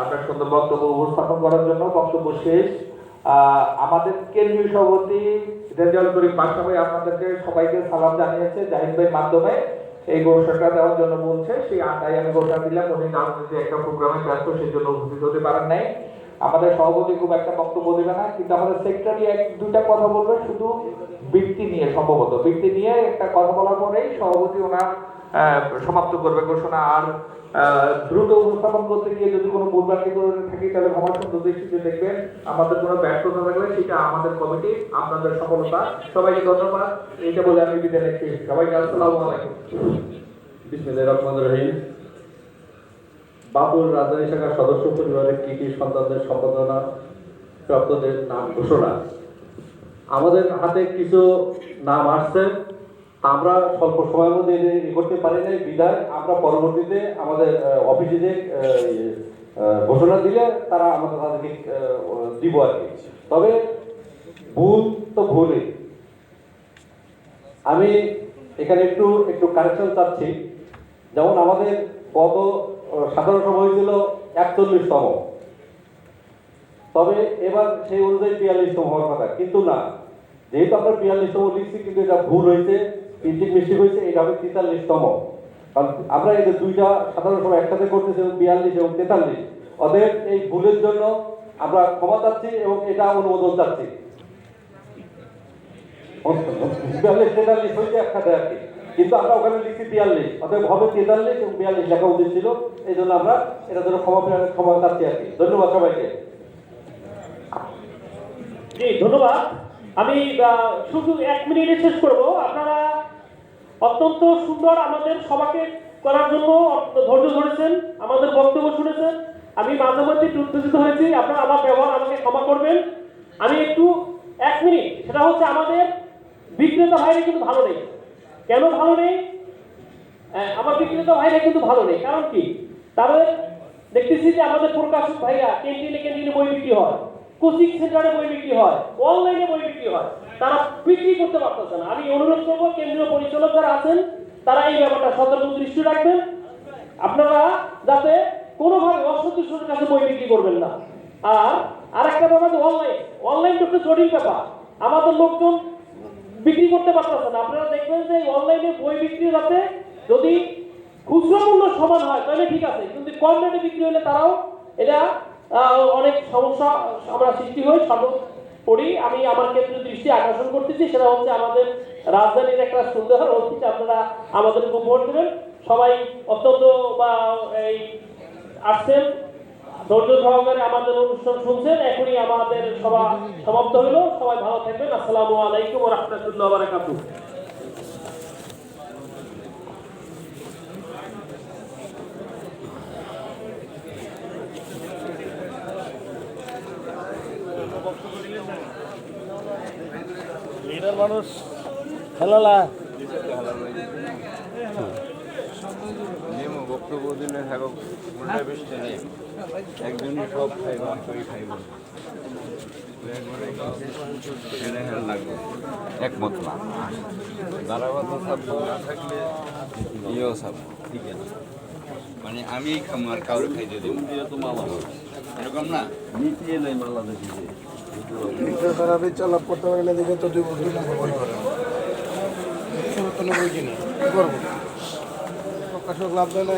আপনার সুন্দর বক্তব্য উপস্থাপন করার জন্য। বক্তব্য শেষ। আমাদের কেন্দ্রীয় সভাপতি রেজাউল করিম পাশা ভাই আপনাদেরকে সবাইকে সালাম জানিয়েছে জাহিদ ভাইয়ের মাধ্যমে, এই ঘোষণাটা দেওয়ার জন্য বলছে। সেই আন্দায় আমি ঘোষণা দিলাম, উনি রাজনীতি একটা প্রোগ্রামে ব্যস্ত, সেই জন্য উপস্থিত হতে পারেন নাই। আমাদের সভাপতি খুব একটা বক্তব্য দেবে না, কিন্তু আমাদের সেক্রেটারি এক দুইটা কথা বলবে শুধু বৃত্তি নিয়ে, সম্ভবত বৃত্তি নিয়ে একটা কথা বলার পরেই সভাপতি ওনার সমাপ্ত করবে ঘোষণা। আর দ্রুত উপস্থাপন করতে গিয়ে যদি কোনো ভুলভ্রান্তি করে থাকি তাহলে ক্ষমা সুন্দর দৃষ্টিতে দেখবেন। আমাদের কোনো ব্যর্থতা থাকলে সেটা আমাদের কমিটি, আপনাদের সফলতা। সবাইকে ধন্যবাদ, এইটা বলে আমি বিদায় নিচ্ছি। সবাইকে আসসালামু আলাইকুম। বিসমিল্লাহির রহমানির রহিম। বাপুর রাজধানী শাখার সদস্য পরিবারের কৃতি সন্তানদের সম্পাদনা প্রাপ্তদের নাম ঘোষণা। আমাদের হাতে কিছু নাম আসছে, আমরা স্বল্প সময়ের মধ্যে করতে পারি নাই বিধায় আমরা পরবর্তীতে আমাদের অফিসে যে ঘোষণা দিলে তারা আমাদের তাদেরকে দিব আর কি। তবে ভুল তো ভুলই। আমি এখানে একটু একটু কারেকশন চাচ্ছি। যেমন আমাদের গত সাধারণ সভা হয়েছিল 41তম, তবে এবার সেই অনুযায়ী 42তম হওয়ার কথা, কিন্তু না, যেহেতু আমরা 42তম লিখছি কিন্তু এটা ভুল হয়েছে, প্রিন্টিং মিস্টেক হয়েছে, এটা হবে 43তম। কারণ আমরা এই যে দুইটা সাধারণ সভা একসাথে করতেছি, 42 এবং 43, অতএব এই ভুলের জন্য আমরা ক্ষমা চাচ্ছি এবং এটা অনুমোদন চাচ্ছি। 42-43 হয়েছে একসাথে আর কি, কিন্তু আমরা ওখানে লিখছি 42, অতএব হবে 43 এবং 42 লেখা উচিত ছিল। এই জন্য আমরা এটার জন্য ক্ষমা চাচ্ছি আর কি। ধন্যবাদ সবাইকে। জি ধন্যবাদ। আমি শুধু 1 মিনিটে শেষ করব। আপনারা অত্যন্ত সুন্দর আমাদের সভাকে করার জন্য ধৈর্য ধরেছেন, আমাদের বক্তব্য শুনেছেন। আমি মাঝে মধ্যে একটু উত্তেজিত হয়েছি, আপনারা আমার ব্যবহার আমাকে ক্ষমা করবেন। আমি একটু 1 মিনিট, সেটা হচ্ছে আমাদের বিক্রেতা ভাইরা কিন্তু ভালো নেই। কেন ভালো নেই? আমার বিক্রেতা ভাইরা কিন্তু ভালো নেই, কারণ কি? তাদের দেখতেছি যে আমাদের প্রকাশক ভাইরা ক্যান্টিনে বই বিক্রি হয়, কোচিং সেন্টারে বই বিক্রি হয়, অনলাইনে বই বিক্রি হয়, তারা বিক্রি করতে পারতেছে না। আমি অনুরোধ করবো কেন্দ্রীয় পরিচালক যারা আছেন তারা এই ব্যাপারটা সতর্ক দৃষ্টি রাখবেন, আপনারা যাতে কোনোভাবে অসন্তুষ্টদের কাছে বই বিক্রি করবেন না। আর আরেকটা ব্যাপার, অনলাইন তো একটা জটিল ব্যাপার, আমাদের লোকজন বিক্রি করতে পারতেছে না। আপনারা দেখবেন যে অনলাইনে বই বিক্রি যাতে যদি খুচরো মূল্য সমান হয় তাহলে ঠিক আছে, কিন্তু কম রেটে বিক্রি হলে তারাও এটা অনেক সমস্যা আমরা সৃষ্টি হই করি। আমি আমার কেন্দ্রীয় দৃষ্টি আকর্ষণ করতেছি, সেটা হচ্ছে আমাদের রাজধানীর একটা সুন্দর অফিস আপনারা আমাদের উপহার দেবেন। সবাই অত্যন্ত এই আসছেন, ধৈর্য সহকারে আমাদের অনুষ্ঠান শুনছেন। এখনই আমাদের সভা সমাপ্ত হলো। সবাই ভালো থাকবেন। আসসালামু আলাইকুম ওয়া রাহমাতুল্লাহি ওয়া বারাকাতুহু। লিডার মানুষ হেলালা বক্তব্য দিলে থাকুক উল্টা বৃষ্টি নেই, একজনই সব খাইব আমি খাইব একমত না, দাঁড়াবাধা থাকবো না থাকলে ইয়েও থাকবো, ঠিক আছে? মানে আমি খামো আর কাউরে খাইতে দেবো, তো মালা এরকম না, নীতি নেই মালা দেখি আপনি চালাপ করতে পারেন, এদিকে তো 2 বছর নম্বর বই করেন, বই কিনে কি করবো? প্রকাশক লাভ দেয় না।